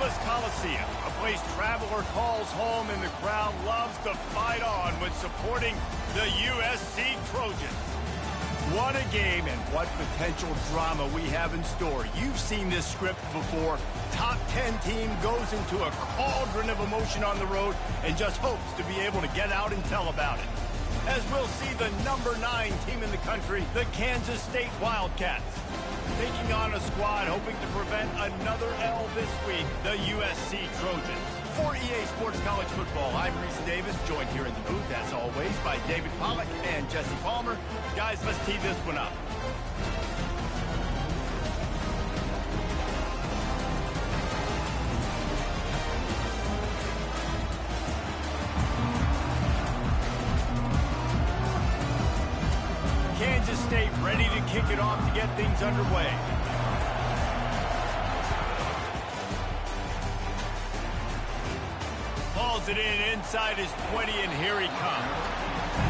Coliseum, a place traveler calls home and the crowd loves to fight on when supporting the USC Trojans. What a game and what potential drama we have in store. You've seen this script before. Top 10 team goes into a cauldron of emotion on the road and just hopes to be able to get out and tell about it. As we'll see the number 9 team in the country, the Kansas State Wildcats, taking on a squad hoping to prevent another L this week, the USC Trojans. For EA Sports College Football, I'm Reese Davis, joined here in the booth, as always, by David Pollack and Jesse Palmer. Guys, let's tee this one up. Kansas State ready to kick it off to get things underway. Hauls it in inside his 20, and here he comes.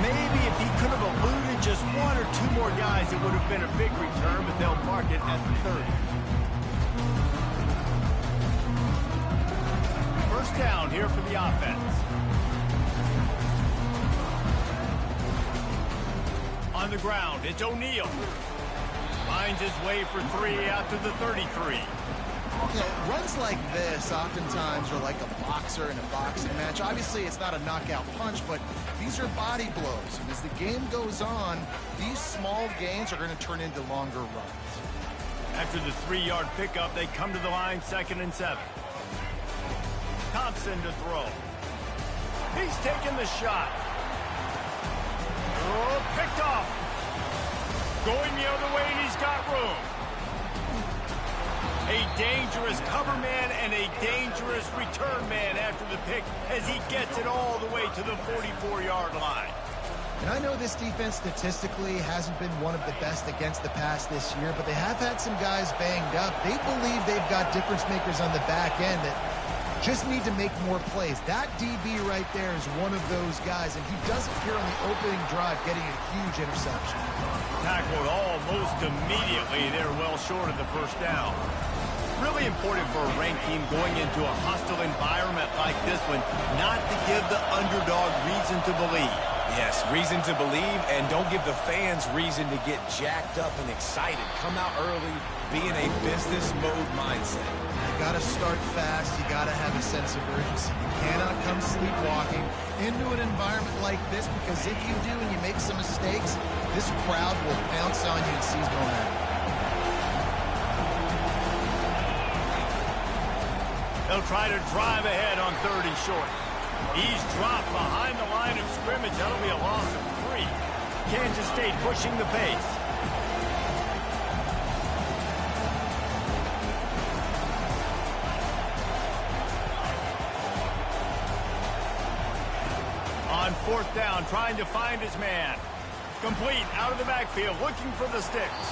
Maybe if he could have eluded just 1 or 2 more guys, it would have been a big return, but they'll mark it at the 30. First down here for the offense. On the ground, it's O'Neal. Finds his way for 3 out to the 33. Runs like this oftentimes are like a boxer in a boxing match. Obviously, it's not a knockout punch, but these are body blows. And as the game goes on, these small gains are going to turn into longer runs. After the 3-yard pickup, they come to the line, 2nd and 7. Thompson to throw. He's taking the shot. Oh, picked off. Going the other way, and he's got room. A dangerous cover man and a dangerous return man after the pick as he gets it all the way to the 44-yard line. And I know this defense statistically hasn't been one of the best against the pass this year, but they have had some guys banged up. They believe they've got difference makers on the back end that just need to make more plays. That DB right there is one of those guys, and he does appear on the opening drive getting a huge interception. Tackled almost immediately. They're well short of the first down. Really important for a ranked team going into a hostile environment like this one, not to give the underdog reason to believe. Yes, reason to believe, and don't give the fans reason to get jacked up and excited. Come out early, be in a business mode mindset. You got to start fast. You got to have a sense of urgency. You cannot come sleepwalking into an environment like this, because if you do and you make some mistakes, this crowd will pounce on you and seize momentum. They'll try to drive ahead on 3rd and short. He's dropped behind the line of scrimmage. That'll be a loss of 3. Kansas State pushing the pace. On 4th down, trying to find his man. Complete, out of the backfield, looking for the sticks.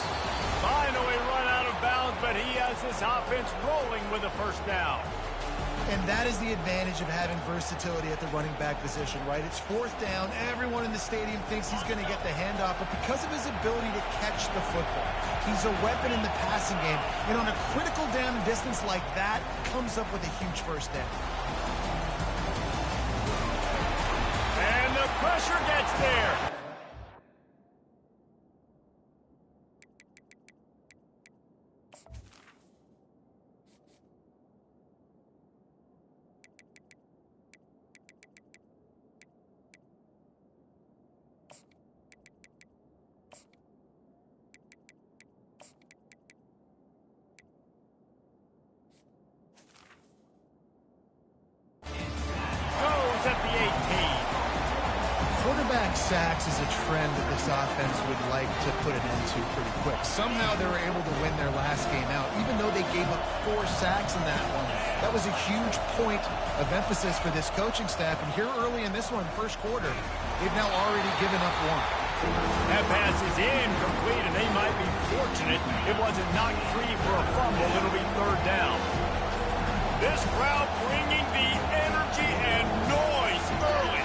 Finally run out of bounds, but he has this offense rolling with a first down. And that is the advantage of having versatility at the running back position, right? It's 4th down. Everyone in the stadium thinks he's going to get the handoff, but because of his ability to catch the football, he's a weapon in the passing game. And on a critical down and distance like that, comes up with a huge first down. And the pressure gets there. Sacks is a trend that this offense would like to put an end to pretty quick. Somehow they were able to win their last game out, even though they gave up 4 sacks in that one. That was a huge point of emphasis for this coaching staff. And here early in this one, 1st quarter, they've now already given up 1. That pass is incomplete, and they might be fortunate it wasn't knocked free for a fumble. It'll be 3rd down. This crowd bringing the energy and noise early.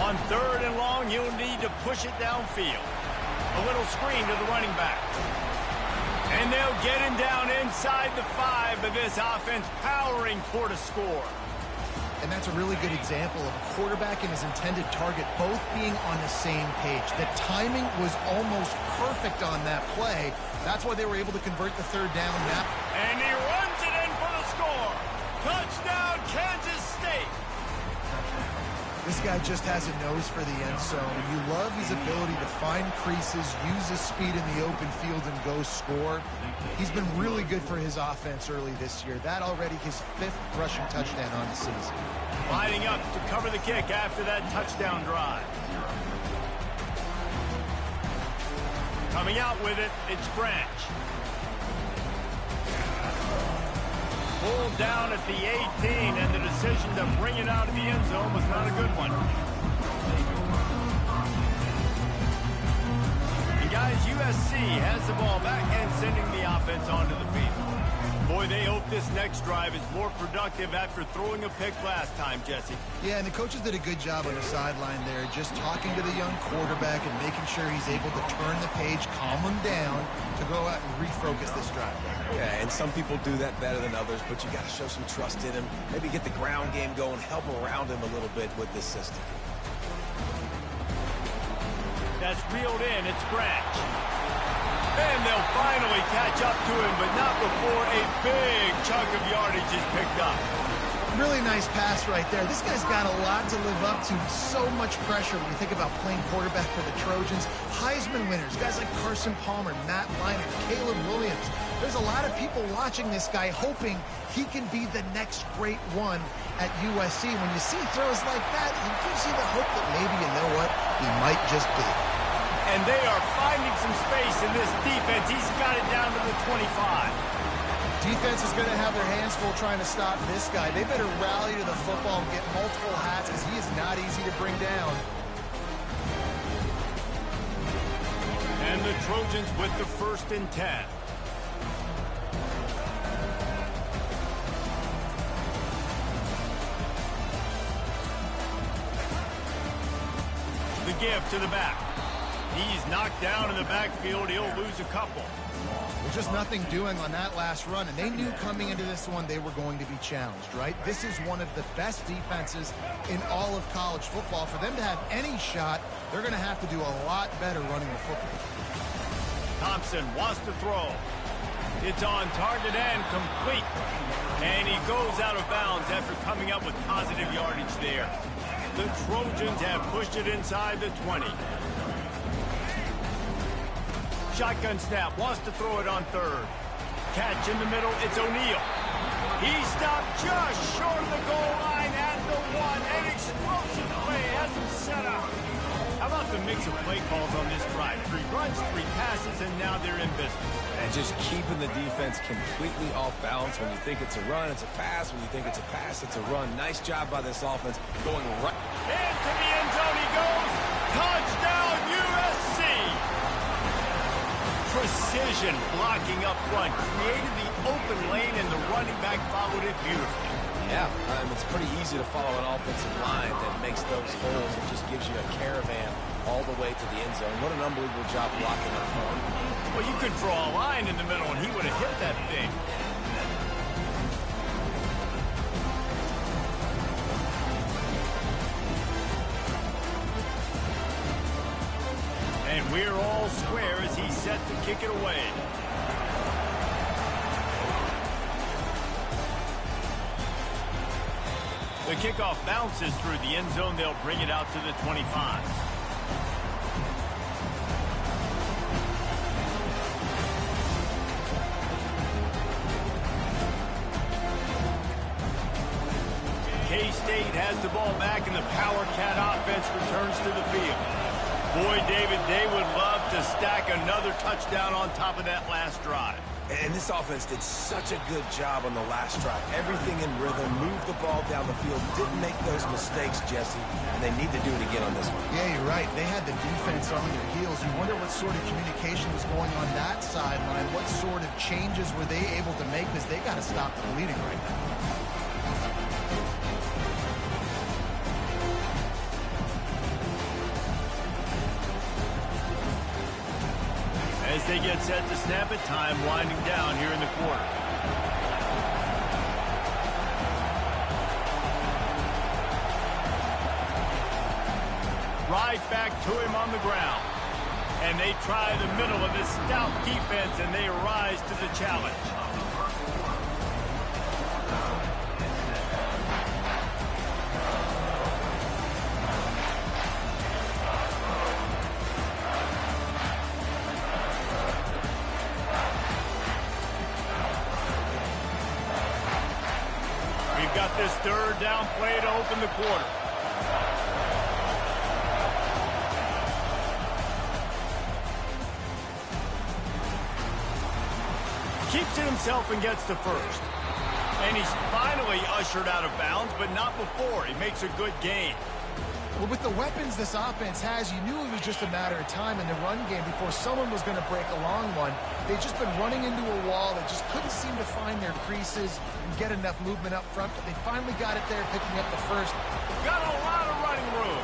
On 3rd and long, he'll need to push it downfield. A little screen to the running back. And they'll get him down inside the 5, but this offense powering toward a score. And that's a really good example of a quarterback and his intended target both being on the same page. The timing was almost perfect on that play. That's why they were able to convert the third down now. And he runs it in for the score. Touchdown, Kansas State. This guy just has a nose for the end zone, and you love his ability to find creases, use his speed in the open field, and go score. He's been really good for his offense early this year. That already his 5th rushing touchdown on the season. Lining up to cover the kick after that touchdown drive. Coming out with it, it's Branch. Pulled down at the 18, and the decision to bring it out of the end zone was not a good one. And guys, USC has the ball back and sending the offense onto the field. Boy, they hope this next drive is more productive after throwing a pick last time, Jesse. Yeah, and the coaches did a good job on the sideline there, just talking to the young quarterback and making sure he's able to turn the page, calm him down, to go out and refocus this drive. Yeah, and some people do that better than others, but you got to show some trust in him. Maybe get the ground game going, help around him a little bit with this system. That's reeled in. It's Branch. And they'll finally catch up to him, but not before a big chunk of yardage is picked up. Really nice pass right there. This guy's got a lot to live up to. So much pressure when you think about playing quarterback for the Trojans. Heisman winners, guys like Carson Palmer, Matt Leinart, Caleb Williams. There's a lot of people watching this guy hoping he can be the next great one at USC. When you see throws like that, it gives you the hope that maybe, you know what, he might just be. And they are finding some space in this defense. He's got it down to the 25. Defense is going to have their hands full trying to stop this guy. They better rally to the football and get multiple hats because he is not easy to bring down. And the Trojans with the 1st and 10. The give to the back. He's knocked down in the backfield. He'll lose a couple. There's just nothing doing on that last run, and they knew coming into this one they were going to be challenged, right? This is one of the best defenses in all of college football. For them to have any shot, they're going to have to do a lot better running the football. Thompson wants to throw. It's on target and complete. And he goes out of bounds after coming up with positive yardage there. The Trojans have pushed it inside the 20. Shotgun snap, wants to throw it on 3rd. Catch in the middle, it's O'Neal. He stopped just short of the goal line at the 1. An explosive play has him set up. How about the mix of play calls on this drive? 3 runs, 3 passes, and now they're in business. And just keeping the defense completely off balance. When you think it's a run, it's a pass. When you think it's a pass, it's a run. Nice job by this offense going right. Into the end zone he goes. Touchdown, USC. Precision blocking up front. Created the open lane, and the running back followed it beautifully. Yeah, it's pretty easy to follow an offensive line that makes those holes and just gives you a caravan all the way to the end zone. What an unbelievable job blocking up front. Well, you could draw a line in the middle, and he would have hit that thing. And we're all square as he's set to kick it away. The kickoff bounces through the end zone. They'll bring it out to the 25. K-State has the ball back, and the Power Cat offense returns to the field. Boy, David, they would love to stack another touchdown on top of that last drive. And this offense did such a good job on the last drive. Everything in rhythm, moved the ball down the field, didn't make those mistakes, Jesse, and they need to do it again on this one. Yeah, you're right. They had the defense on their heels. You wonder what sort of communication was going on that sideline. What sort of changes were they able to make, because they got to stop the bleeding right now. As they get set to snap it, time winding down here in the quarter. Right back to him on the ground. And they try the middle of this stout defense, and they rise to the challenge. We've got this third down play to open the quarter. Keeps it himself and gets the first. And he's finally ushered out of bounds, but not before. He makes a good gain. Well, with the weapons this offense has, you knew it was just a matter of time in the run game before someone was going to break a long one. They've just been running into a wall. They just couldn't seem to find their creases and get enough movement up front, but they finally got it there, picking up the first. Got a lot of running room.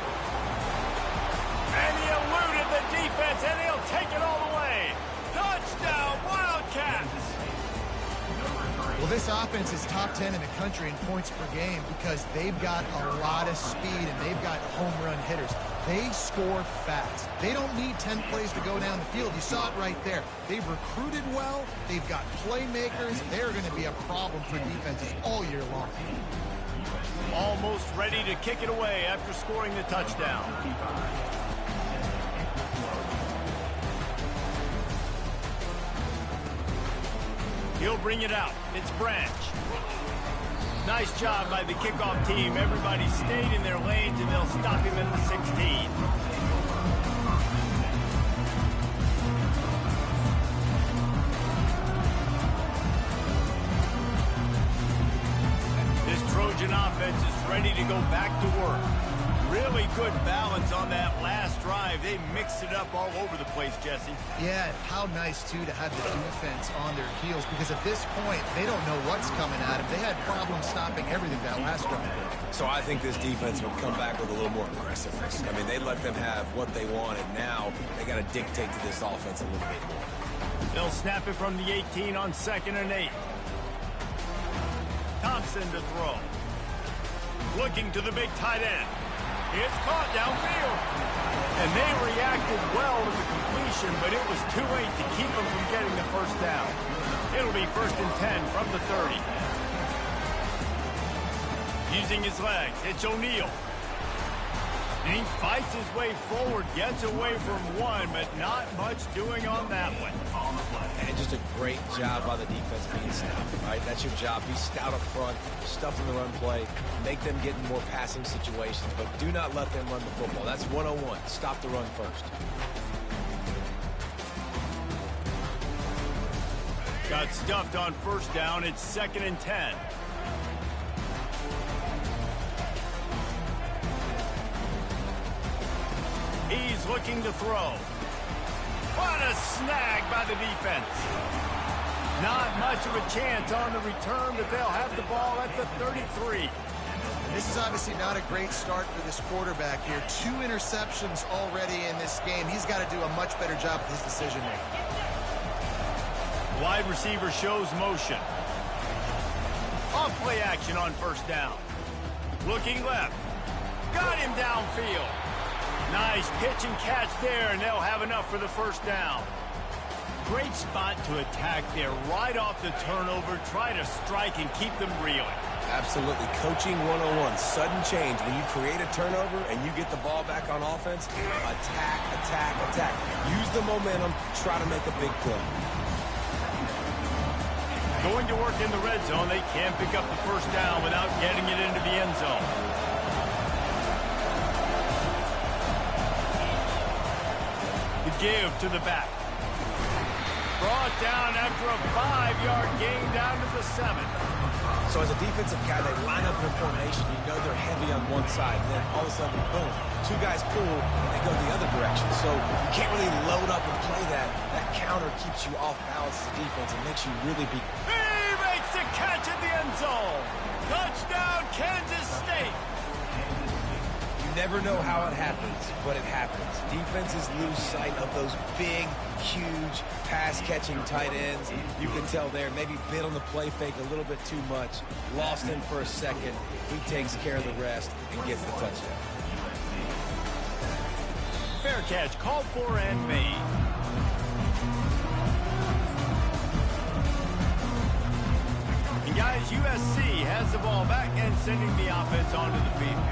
And he eluded the defense, and he'll take it all the way. Touchdown, Wildcats! Well, this offense is top 10 in the country in points per game because they've got a lot of speed and they've got home run hitters. They score fast. They don't need 10 plays to go down the field. You saw it right there. They've recruited well. They've got playmakers. They're going to be a problem for defenses all year long. Almost ready to kick it away after scoring the touchdown. He'll bring it out. It's Branch. Nice job by the kickoff team. Everybody stayed in their lanes, and they'll stop him at the 16. This Trojan offense is ready to go back to work. Really good balance on that last drive. They mixed it up all over the place, Jesse. Yeah, how nice, too, to have the defense on their heels because at this point, they don't know what's coming at them. They had problems stopping everything that last drive. So I think this defense would come back with a little more aggressiveness. I mean, they let them have what they wanted. Now they got to dictate to this offense a little bit more. They'll snap it from the 18 on 2nd and 8. Thompson to throw. Looking to the big tight end. It's caught downfield. And they reacted well to the completion, but it was too late to keep them from getting the first down. It'll be 1st and 10 from the 30. Using his legs, it's O'Neal. And he fights his way forward, gets away from one, but not much doing on that one. And just a great job by the defense being stout, right? That's your job. Be stout up front, stuff in the run play, make them get in more passing situations, but do not let them run the football. That's 101. Stop the run first. Got stuffed on 1st down. It's 2nd and 10. He's looking to throw. What a snag by the defense. Not much of a chance on the return, but they'll have the ball at the 33. And this is obviously not a great start for this quarterback here. 2 interceptions already in this game. He's got to do a much better job with his decision-making. Wide receiver shows motion. Off play action on 1st down. Looking left. Got him downfield. Nice pitch and catch there, and they'll have enough for the 1st down. Great spot to attack there. Right off the turnover, try to strike and keep them reeling. Absolutely. Coaching 101. Sudden change. When you create a turnover and you get the ball back on offense, attack, attack, attack. Use the momentum. Try to make a big play. Going to work in the red zone. They can't pick up the 1st down without getting it into the end zone. The give to the back. Brought down after a 5-yard gain down to the 7. So as a defensive guy, they line up in formation. You know they're heavy on one side. And then all of a sudden, boom, 2 guys pull, and they go the other direction. So you can't really load up and play that. That counter keeps you off balance as a defense and makes you really be... He makes the catch in the end zone. Touchdown, Kansas State. You never know how it happens, but it happens. Defenses lose sight of those big, huge, pass-catching tight ends. You can tell there, maybe bit on the play fake a little bit too much. Lost him for a second. He takes care of the rest and gets the touchdown. Fair catch, called for and made. And guys, USC has the ball back and sending the offense onto the field.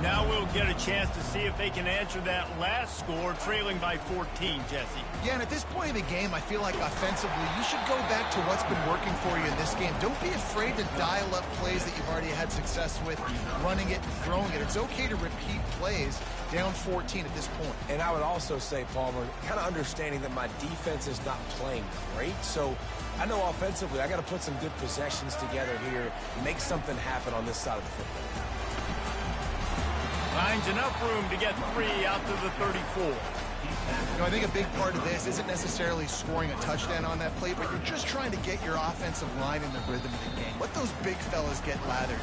Now we'll get a chance to see if they can answer that last score, trailing by 14, Jesse. Yeah, and at this point of the game, I feel like offensively, you should go back to what's been working for you in this game. Don't be afraid to dial up plays that you've already had success with, running it and throwing it. It's okay to repeat plays down 14 at this point. And I would also say, Palmer, kind of understanding that my defense is not playing great, so I know offensively I got to put some good possessions together here, make something happen on this side of the football. Finds enough room to get 3 out to the 34. You know, I think a big part of this isn't necessarily scoring a touchdown on that play, but you're just trying to get your offensive line in the rhythm of the game. Let those big fellas get lathered.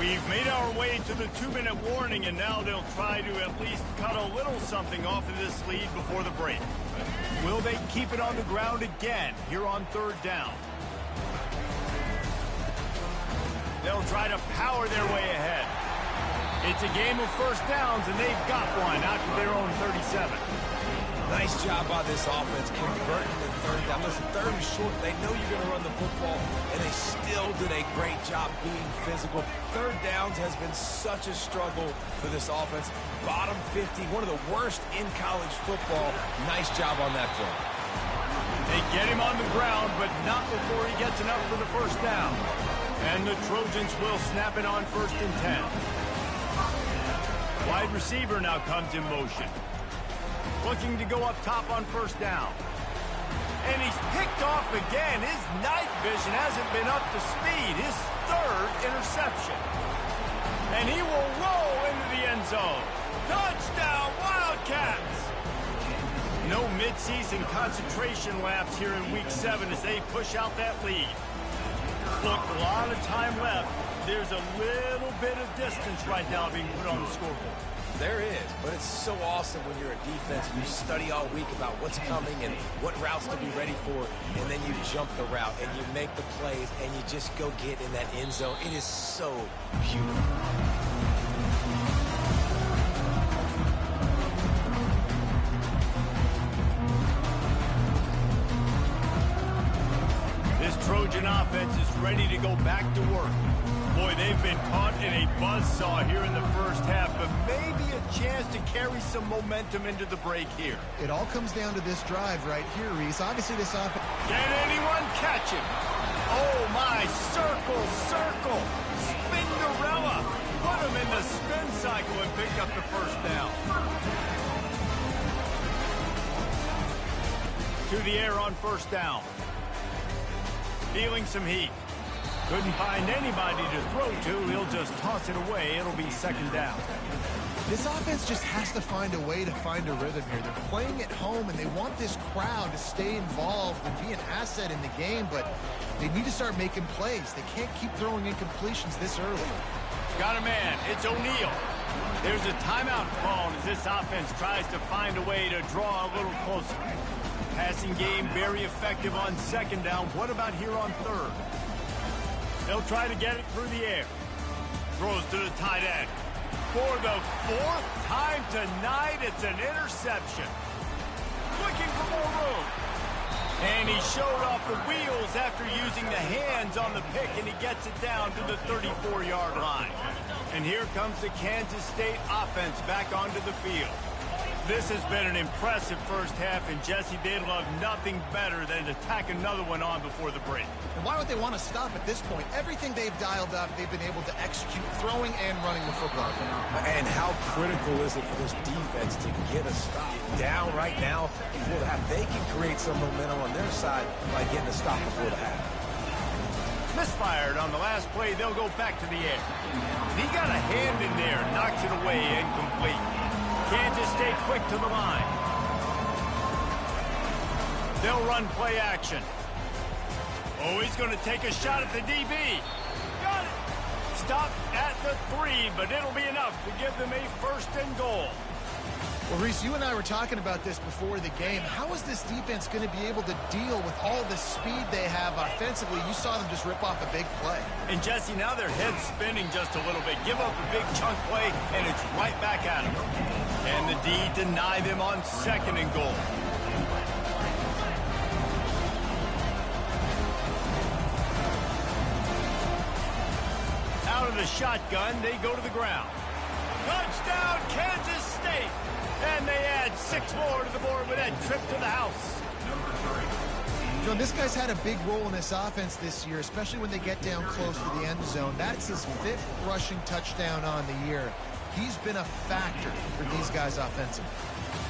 We've made our way to the 2-minute warning, and now they'll try to at least cut a little something off of this lead before the break. Will they keep it on the ground again here on 3rd down? They'll try to power their way ahead. It's a game of first downs, and they've got one out to their own 37. Nice job by this offense converting the 3rd down. Listen, 3rd and short, they know you're going to run the football, and they still did a great job being physical. 3rd downs has been such a struggle for this offense. Bottom 50, one of the worst in college football. Nice job on that play. They get him on the ground, but not before he gets enough for the first down. And the Trojans will snap it on 1st and 10. Wide receiver now comes in motion. Looking to go up top on 1st down. And he's picked off again. His night vision hasn't been up to speed. His 3rd interception. And he will roll into the end zone. Touchdown, Wildcats! No midseason concentration laps here in Week 7 as they push out that lead. Look, a lot of time left. There's a little bit of distance right now being put on the scoreboard. There is, but it's so awesome when you're a defense. You study all week about what's coming and what routes to be ready for, and then you jump the route and you make the plays and you just go get in that end zone. It is so beautiful. This Trojan offense is ready to go back to work. Boy, they've been caught in a buzzsaw here in the first half, but maybe a chance to carry some momentum into the break here. It all comes down to this drive right here, Reese. Obviously, this offense... Can anyone catch him? Oh, my. Circle, circle. Spinderella. Put him in the spin cycle and pick up the first down. To the air on 1st down. Feeling some heat. Couldn't find anybody to throw to. He'll just toss it away. It'll be 2nd down. This offense just has to find a way to find a rhythm here. They're playing at home, and they want this crowd to stay involved and be an asset in the game, but they need to start making plays. They can't keep throwing incompletions this early. Got a man. It's O'Neal. There's a timeout called as this offense tries to find a way to draw a little closer. Passing game very effective on 2nd down. What about here on 3rd? They'll try to get it through the air. Throws to the tight end. For the 4th time tonight, it's an interception. Looking for more room. And he showed off the wheels after using the hands on the pick, and he gets it down to the 34-yard line. And here comes the Kansas State offense back onto the field. This has been an impressive first half, and Jesse, they'd love nothing better than to tack another one on before the break. And why would they want to stop at this point? Everything they've dialed up, they've been able to execute, throwing and running the football. And how critical is it for this defense to get a stop down right now before the half? They can create some momentum on their side by getting a stop before the half. Misfired on the last play. They'll go back to the air. He got a hand in there, knocks it away, incomplete. Kansas State quick to the line. They'll run play action. Oh, he's going to take a shot at the DB. Got it. Stop at the 3, but it'll be enough to give them a 1st and goal. Well, Reese, you and I were talking about this before the game. How is this defense going to be able to deal with all the speed they have offensively? You saw them just rip off a big play. And, Jesse, now their head's spinning just a little bit. Give up a big chunk play, and it's right back at them. And the D deny them on 2nd and goal. Out of the shotgun, they go to the ground. Touchdown, Kansas State! And they add 6 more to the board with that trip to the house. John, this guy's had a big role in this offense this year, especially when they get down close to the end zone. That's his 5th rushing touchdown on the year. He's been a factor for these guys offensively.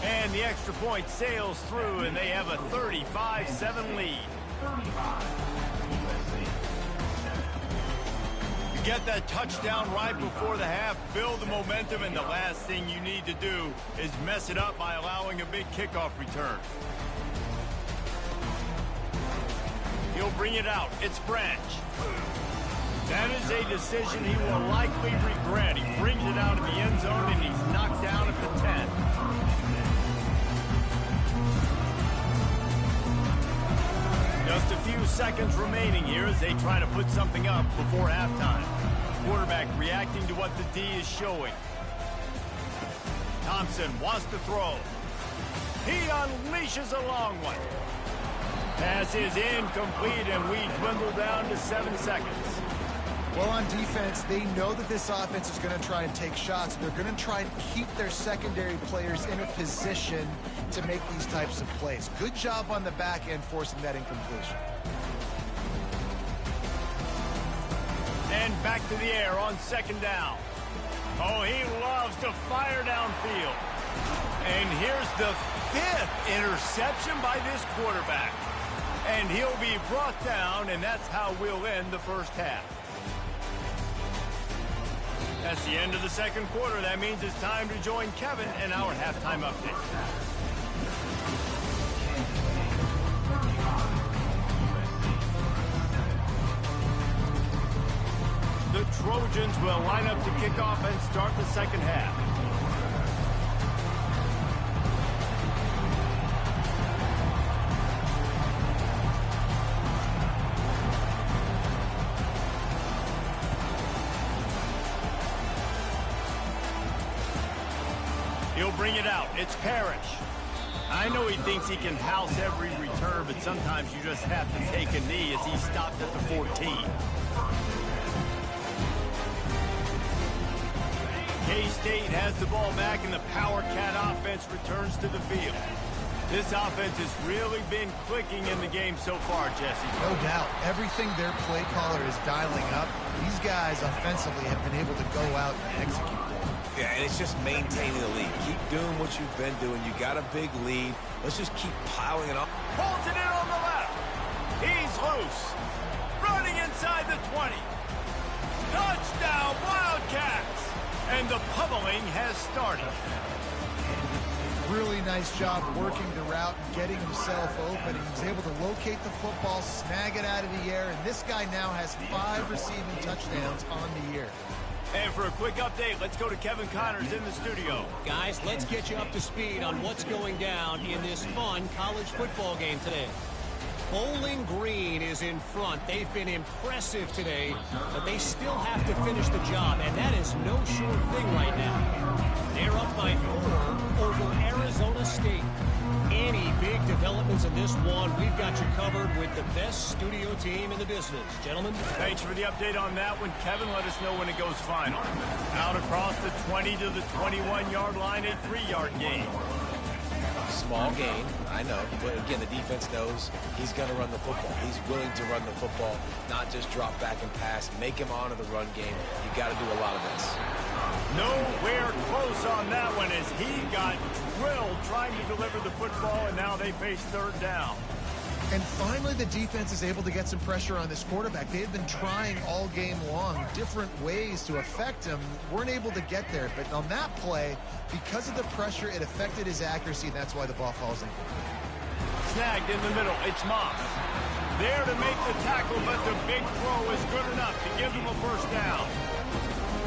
And the extra point sails through, and they have a 35-7 lead. Get that touchdown right before the half, build the momentum, and the last thing you need to do is mess it up by allowing a big kickoff return. He'll bring it out. It's Branch. That is a decision he will likely regret. He brings it out of the end zone, and he's knocked down at the 10. Just a few seconds remaining here as they try to put something up before halftime. Quarterback reacting to what the D is showing. Thompson wants to throw. He unleashes a long one. Pass is incomplete, and we dwindle down to 7 seconds. Well, on defense, they know that this offense is going to try and take shots. They're going to try and keep their secondary players in a position to make these types of plays. Good job on the back end forcing that incompletion. And back to the air on 2nd down. Oh, he loves to fire downfield. And here's the 5th interception by this quarterback. And he'll be brought down, and that's how we'll end the first half. That's the end of the 2nd quarter. That means it's time to join Kevin in our halftime update. The Trojans will line up to kick off and start the 2nd half. He'll bring it out. It's Parrish. I know he thinks he can house every return, but sometimes you just have to take a knee as he stopped at the 14. K-State has the ball back, and the Power Cat offense returns to the field. This offense has really been clicking in the game so far, Jesse. No doubt. Everything their play caller is dialing up, these guys offensively have been able to go out and execute. Yeah, and it's just maintaining the lead. Keep doing what you've been doing. You got a big lead. Let's just keep piling it up. Pulls it in on the left. He's loose. Running inside the 20. Touchdown, Wildcats! And the pummeling has started. Really nice job working the route and getting himself open. He was able to locate the football, snag it out of the air, and this guy now has 5 receiving touchdowns on the year. And for a quick update, let's go to Kevin Connors in the studio. Guys, let's get you up to speed on what's going down in this fun college football game today. Bowling Green is in front. They've been impressive today, but they still have to finish the job, and that is no sure thing right now. They're up by 4 over Arizona State. Any big developments in this one, we've got you covered with the best studio team in the business. Gentlemen. Thanks for the update on that one. Kevin, let us know when it goes final. Out across the 20 to the 21-yard line, a 3-yard gain. Small gain, I know, but again, the defense knows he's going to run the football. He's willing to run the football, not just drop back and pass, make him honor the run game. You got to do a lot of this. Nowhere close on that one as he got drilled trying to deliver the football, and now they face 3rd down. And finally, the defense is able to get some pressure on this quarterback. They had been trying all game long different ways to affect him. Weren't able to get there. But on that play, because of the pressure, it affected his accuracy, and that's why the ball falls in. Snagged in the middle. It's Moss. There to make the tackle, but the big throw is good enough to give them a 1st down.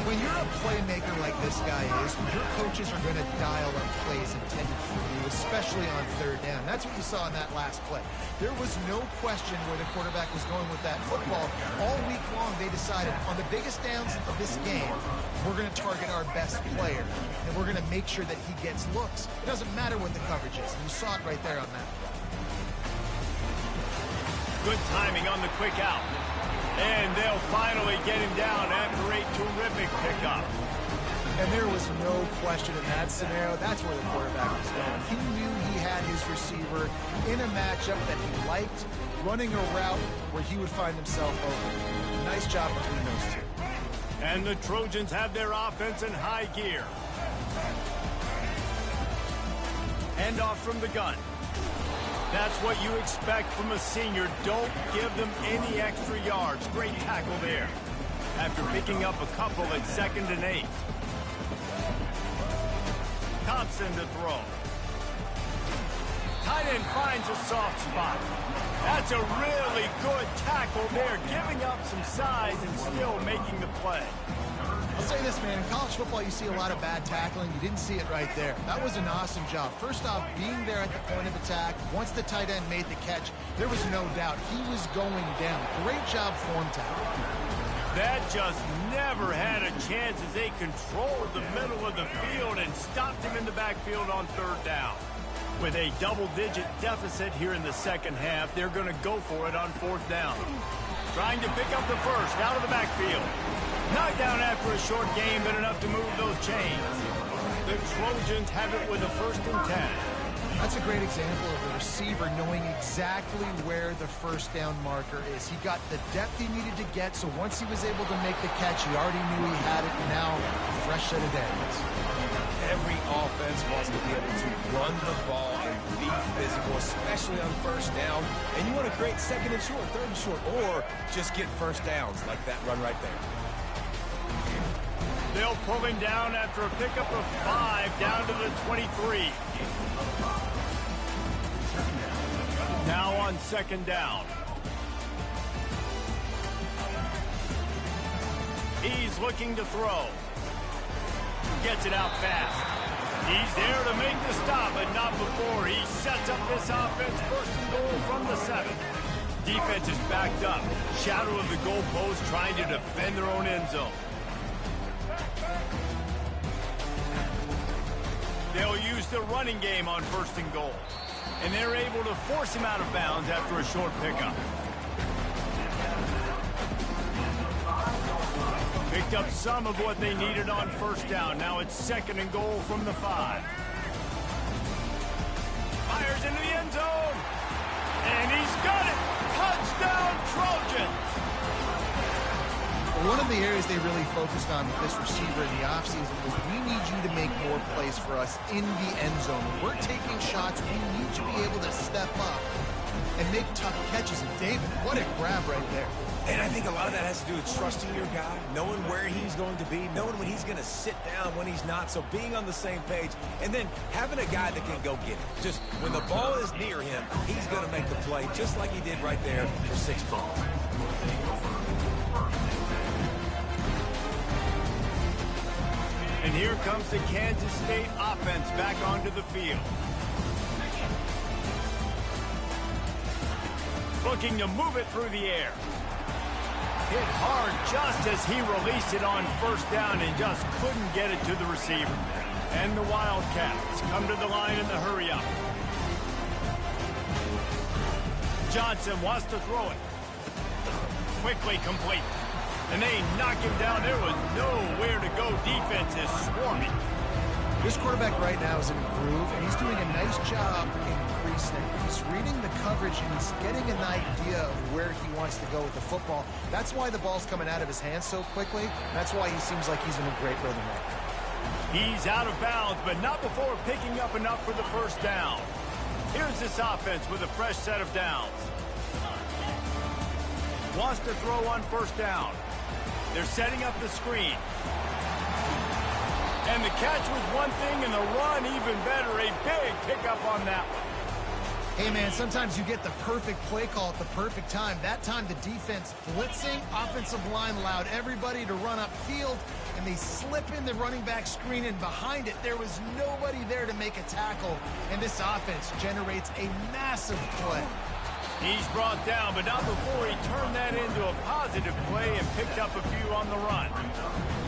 When you're a playmaker like this guy is, your coaches are going to dial up plays intended for you, especially on third down. That's what you saw in that last play. There was no question where the quarterback was going with that football. All week long, they decided on the biggest downs of this game, we're going to target our best player, and we're going to make sure that he gets looks. It doesn't matter what the coverage is. And you saw it right there on that play. Good timing on the quick out. And they'll finally get him down after a terrific pickup. And there was no question in that scenario. That's where the quarterback was going. He knew he had his receiver in a matchup that he liked, running a route where he would find himself open. Nice job between those two. And the Trojans have their offense in high gear. Hand off from the gun. That's what you expect from a senior. Don't give them any extra yards. Great tackle there. After picking up a couple at 2nd and 8. Thompson to throw. Tight end finds a soft spot. That's a really good tackle there, giving up some size and still making the play. I'll say this, man. In college football, you see a lot of bad tackling. You didn't see it right there. That was an awesome job. First off, being there at the point of attack. Once the tight end made the catch, there was no doubt he was going down. Great job form tackle. That just never had a chance as they controlled the middle of the field and stopped him in the backfield on 3rd down. With a double-digit deficit here in the second half, they're going to go for it on 4th down. Trying to pick up the first out of the backfield. Knocked down after a short game, but enough to move those chains. The Trojans have it with a 1st and 10. That's a great example of the receiver knowing exactly where the 1st down marker is. He got the depth he needed to get, so once he was able to make the catch, he already knew he had it. Now, a fresh set of downs. Every offense wants to be able to run the ball and be physical, especially on 1st down. And you want to create 2nd and short, 3rd and short, or just get 1st downs like that run right there. They'll pull him down after a pickup of 5 down to the 23. Now on 2nd down. He's looking to throw. Gets it out fast. He's there to make the stop, but not before he sets up this offense. 1st and goal from the 7. Defense is backed up. Shadow of the goalpost trying to defend their own end zone. They'll use the running game on 1st and goal. And they're able to force him out of bounds after a short pickup. Picked up some of what they needed on 1st down. Now it's 2nd and goal from the 5. Fires into the end zone. And he's got it. Touchdown, Trojans. One of the areas they really focused on with this receiver in the offseason was we need you to make more plays for us in the end zone. When we're taking shots, we need to be able to step up and make tough catches. And David, what a grab right there. And I think a lot of that has to do with trusting your guy, knowing where he's going to be, knowing when he's going to sit down, when he's not. So being on the same page, and then having a guy that can go get it. Just when the ball is near him, he's going to make the play, just like he did right there for 6 points. And here comes the Kansas State offense back onto the field. Looking to move it through the air. Hit hard just as he released it on 1st down and just couldn't get it to the receiver. And the Wildcats come to the line in the hurry-up. Johnson wants to throw it. Quickly complete. And they knock him down. There was nowhere to go. Defense is swarming. This quarterback right now is in a groove, and he's doing a nice job increasing. He's reading the coverage, and he's getting an idea of where he wants to go with the football. That's why the ball's coming out of his hands so quickly. That's why he seems like he's in a great rhythm right now. He's out of bounds, but not before picking up enough for the 1st down. Here's this offense with a fresh set of downs. Wants to throw on 1st down. They're setting up the screen. And the catch was one thing, and the run even better. A big pickup on that one. Hey, man, sometimes you get the perfect play call at the perfect time. That time, the defense blitzing, offensive line allowed everybody to run upfield, and they slip in the running back screen, and behind it, there was nobody there to make a tackle, and this offense generates a massive play. He's brought down, but not before he turned that into a positive play and picked up a few on the run.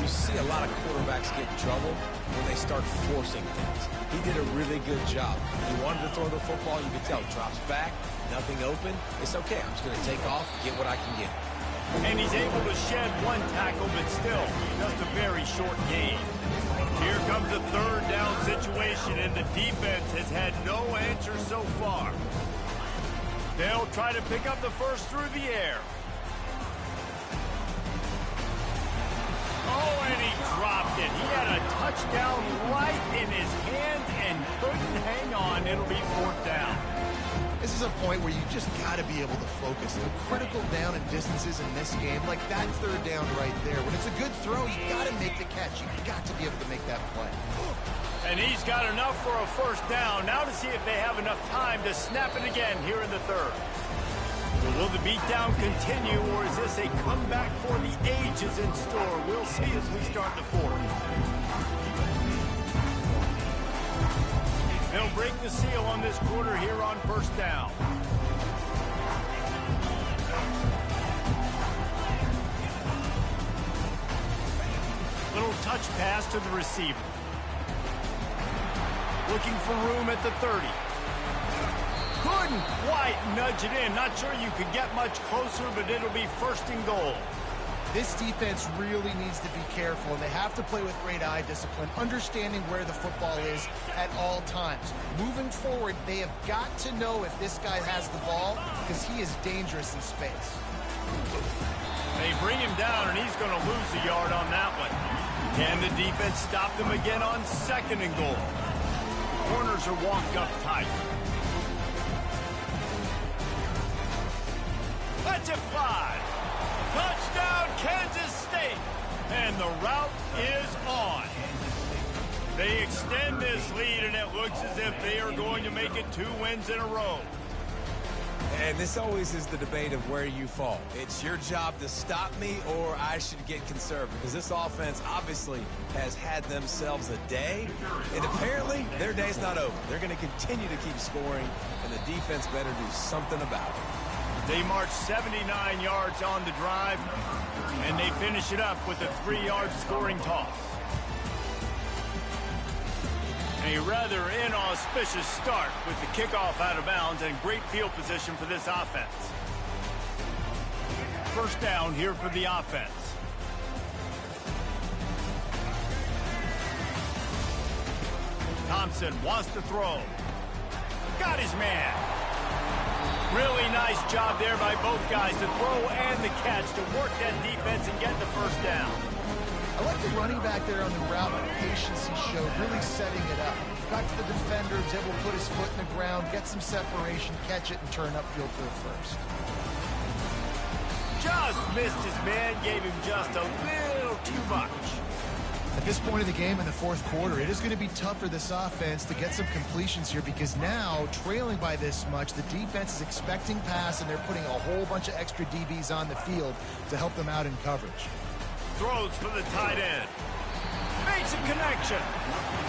You see a lot of quarterbacks get in trouble when they start forcing things. He did a really good job. He wanted to throw the football. You could tell. Drops back, nothing open. It's okay. I'm just going to take off, get what I can get. And he's able to shed one tackle, but still, just a very short gain. Here comes a third down situation, and the defense has had no answer so far. They'll try to pick up the first through the air. Oh, and he dropped it. He had a touchdown right in his hand and couldn't hang on. It'll be fourth down. This is a point where you just got to be able to focus. The critical down and distances in this game, like that third down right there. When it's a good throw, you got to make the catch. You got to be able to make that play. And he's got enough for a first down. Now to see if they have enough time to snap it again here in the third. So will the beatdown continue, or is this a comeback for the ages in store? We'll see as we start the fourth. They'll break the seal on this quarter here on first down. Little touch pass to the receiver. Looking for room at the 30. Couldn't quite nudge it in. Not sure you could get much closer, but it'll be first and goal. This defense really needs to be careful, and they have to play with great eye discipline, understanding where the football is at all times. Moving forward, they have got to know if this guy has the ball, because he is dangerous in space. They bring him down, and he's going to lose a yard on that one. Can the defense stop them again on second and goal? Corners are walked up tight. Let's it fly. Touchdown, Kansas State. And the route is on. They extend this lead, and it looks as if they are going to make it 2 wins in a row. And this always is the debate of where you fall. It's your job to stop me, or I should get conservative, because this offense obviously has had themselves a day, and apparently their day's not over. They're going to continue to keep scoring, and the defense better do something about it. They march 79 yards on the drive, and they finish it up with a 3-yard scoring toss. A rather inauspicious start with the kickoff out of bounds and great field position for this offense. First down here for the offense. Thompson wants to throw. Got his man. Really nice job there by both guys to throw and the catch to work that defense and get the first down. I like the running back there on the route, the patience he showed, really setting it up. Got to the defender, was able to put his foot in the ground, get some separation, catch it, and turn upfield for the first. Just missed his man, gave him just a little too much. At this point of the game in the fourth quarter, it is going to be tough for this offense to get some completions here, because now, trailing by this much, the defense is expecting pass, and they're putting a whole bunch of extra DBs on the field to help them out in coverage. Throws for the tight end. Makes a connection.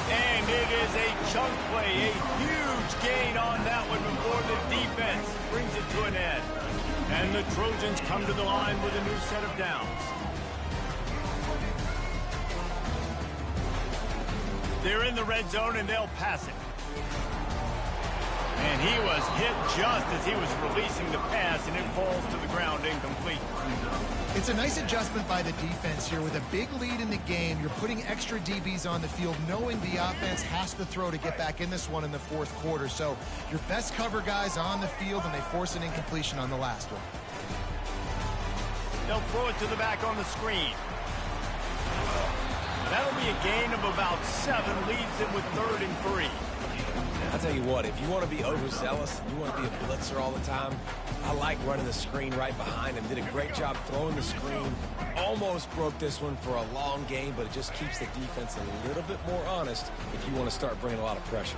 And it is a chunk play, a huge gain on that one before the defense brings it to an end. And the Trojans come to the line with a new set of downs. They're in the red zone, and they'll pass it. And he was hit just as he was releasing the pass, and it falls to the ground incomplete. It's a nice adjustment by the defense here. With a big lead in the game, you're putting extra DBs on the field, knowing the offense has to throw to get back in this one in the fourth quarter. So your best cover guys on the field, and they force an incompletion on the last one. They'll throw it to the back on the screen. That'll be a gain of about 7, leads them with 3rd and 3. I'll tell you what, if you want to be overzealous, you want to be a blitzer all the time, I like running the screen right behind him. Did a great job throwing the screen. Almost broke this one for a long game, but it just keeps the defense a little bit more honest if you want to start bringing a lot of pressure.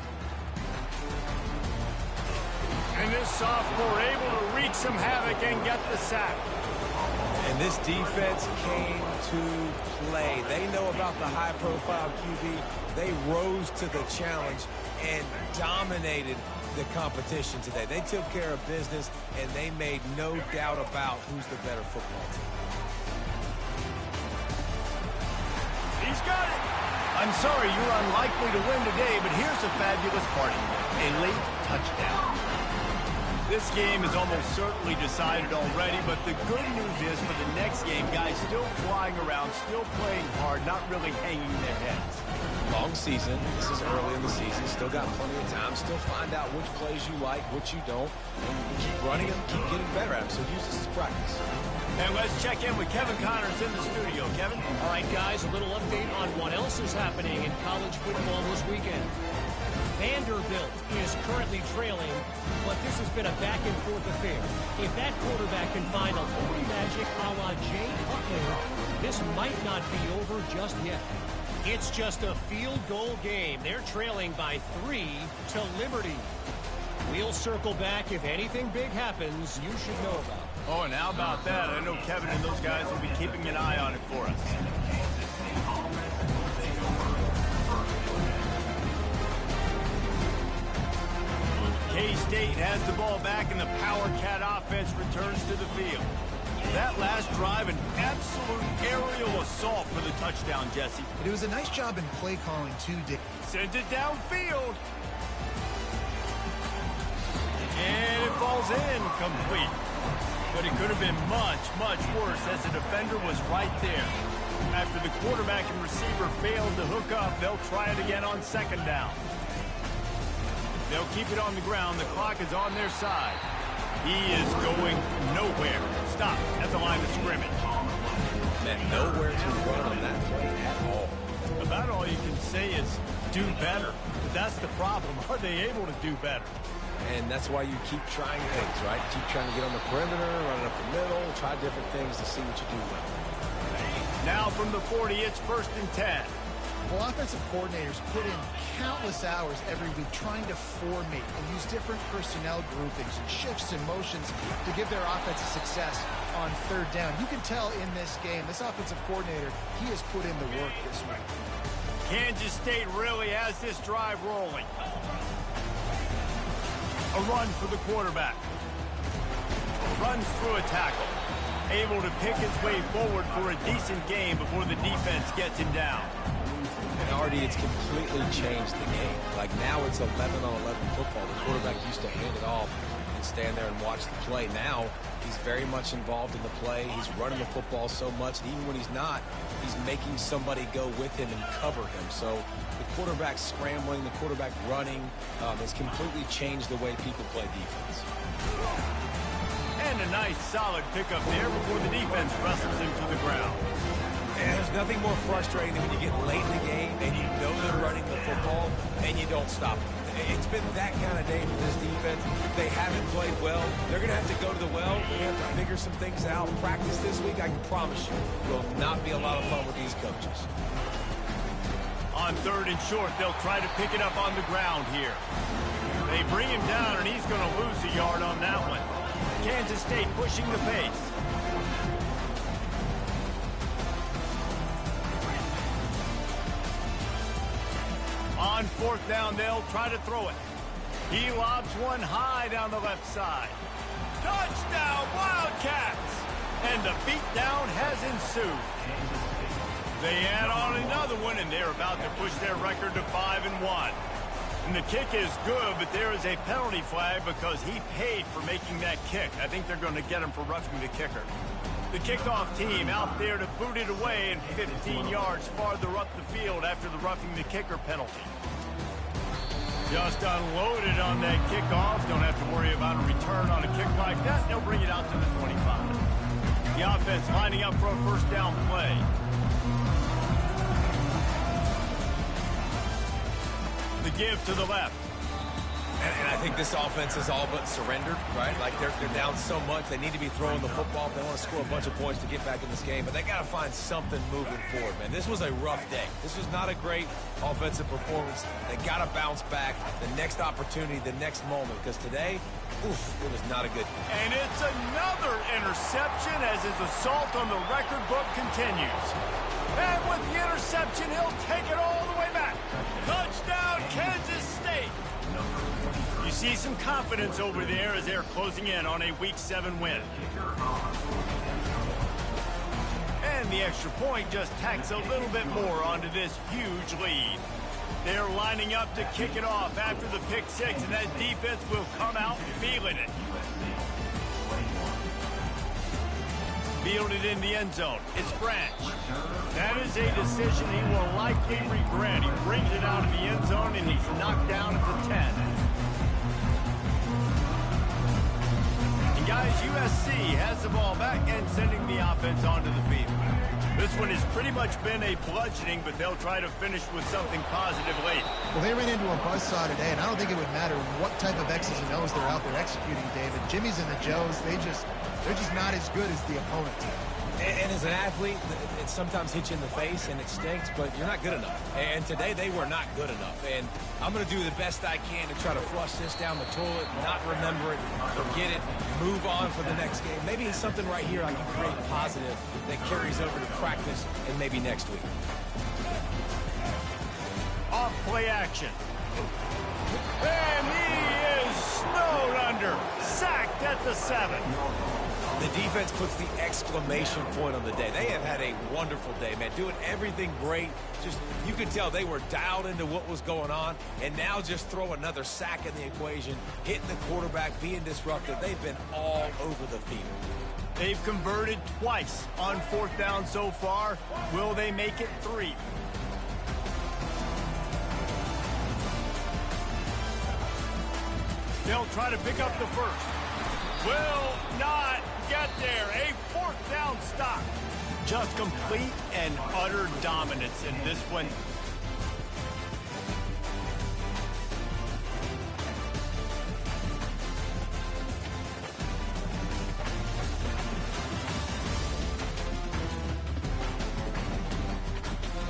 this sophomore able to wreak some havoc and get the sack. And this defense came to play. They know about the high-profile QB. They rose to the challenge and dominated the competition today. They took care of business, and they made no doubt about who's the better football team. He's got it. I'm sorry you're unlikely to win today, but here's a fabulous party. A late touchdown. This game is almost certainly decided already, but the good news is for the next game, guys still flying around, still playing hard, not really hanging their heads. Long season. This is early in the season. Still got plenty of time. Still find out which plays you like, which you don't. And keep running them, keep getting better at them. So use this as practice. And let's check in with Kevin Connors in the studio. Kevin? All right, guys, a little update on what else is happening in college football this weekend. Vanderbilt is currently trailing, but this has been a back-and-forth affair. If that quarterback can find a little magic a la Jay Cutler, this might not be over just yet. It's just a field goal game. They're trailing by 3 to Liberty. We'll circle back if anything big happens you should know about. Oh, and how about that? I know Kevin and those guys will be keeping an eye on it for us. K-State has the ball back, and the Power Cat offense returns to the field. That last drive, an absolute aerial assault for the touchdown, Jesse. But it was a nice job in play calling, too, Dick. Sends it downfield. And it falls in complete. But it could have been much, much worse as the defender was right there. After the quarterback and receiver failed to hook up, they'll try it again on second down. They'll keep it on the ground. The clock is on their side. He is going nowhere. Stop at the line of scrimmage. And nowhere to run on that play at all. About all you can say is do better. But that's the problem. Are they able to do better? And that's why you keep trying things, right? Keep trying to get on the perimeter, running up the middle, try different things to see what you do well. Now from the 40, it's 1st and 10. Well, offensive coordinators put in countless hours every week trying to formate and use different personnel groupings and shifts and motions to give their offense a success on 3rd down. You can tell in this game, this offensive coordinator, he has put in the work this week. Kansas State really has this drive rolling. A run for the quarterback. Runs through a tackle. Able to pick his way forward for a decent game before the defense gets him down. And already it's completely changed the game. Like now it's 11-on-11 football. The quarterback used to hand it off and stand there and watch the play. Now he's very much involved in the play. He's running the football so much, and even when he's not, he's making somebody go with him and cover him. So the quarterback scrambling, the quarterback running has completely changed the way people play defense. And a nice solid pickup there before the defense wrestles him to the ground. And there's nothing more frustrating than when you get late in the game and you know they're running the football and you don't stop them. It's been that kind of day for this defense. They haven't played well. They're going to have to go to the well. They're going to have to figure some things out. Practice this week, I can promise you, will not be a lot of fun with these coaches. On 3rd and short, they'll try to pick it up on the ground here. They bring him down, and he's going to lose a yard on that one. Kansas State pushing the pace. On 4th down, they'll try to throw it. He lobs one high down the left side. Touchdown, Wildcats! And the beatdown has ensued. They add on another one, and they're about to push their record to 5-1. And the kick is good, but there is a penalty flag because he paid for making that kick. I think they're going to get him for roughing the kicker. The kickoff team out there to boot it away and 15 yards farther up the field after the roughing the kicker penalty. Just unloaded on that kickoff. Don't have to worry about a return on a kick like that. They'll bring it out to the 25. The offense lining up for a 1st down play. The give to the left. And I think this offense is all but surrendered, right? Like they're down so much. They need to be throwing the football if they want to score a bunch of points to get back in this game. But they got to find something moving forward, man. This was a rough day. This was not a great offensive performance. They got to bounce back the next opportunity, the next moment. Because today, oof, it was not a good day. And it's another interception as his assault on the record book continues. And with the interception, he'll take it all the way back. Touchdown, Kansas State. You see some confidence over there as they're closing in on a Week 7 win. And the extra point just tacks a little bit more onto this huge lead. They're lining up to kick it off after the pick six, and that defense will come out feeling it. Fielded in the end zone. It's Branch. That is a decision he will likely regret. He brings it out of the end zone, and he's knocked down at the 10. And guys, USC has the ball back and sending the offense onto the field. This one has pretty much been a bludgeoning, but they'll try to finish with something positive late. Well, they ran into a buzzsaw today, and I don't think it would matter what type of X's and O's they're out there executing, David. Jimmy's and the Joes, they're just not as good as the opponent. And as an athlete, it sometimes hits you in the face and it stinks, but you're not good enough. And today they were not good enough. And I'm going to do the best I can to try to flush this down the toilet, not remember it, forget it, move on for the next game. Maybe it's something right here I can create positive that carries over to practice and maybe next week. Off play action. And he is snowed under. Sacked at the 7. The defense puts the exclamation point on the day. They have had a wonderful day, man. Doing everything great. Just, you could tell they were dialed into what was going on. And now just throw another sack in the equation, hitting the quarterback, being disruptive. They've been all over the field. They've converted twice on 4th down so far. Will they make it 3? They'll try to pick up the first. Will not get there. A 4th down stop. Just complete and utter dominance in this one.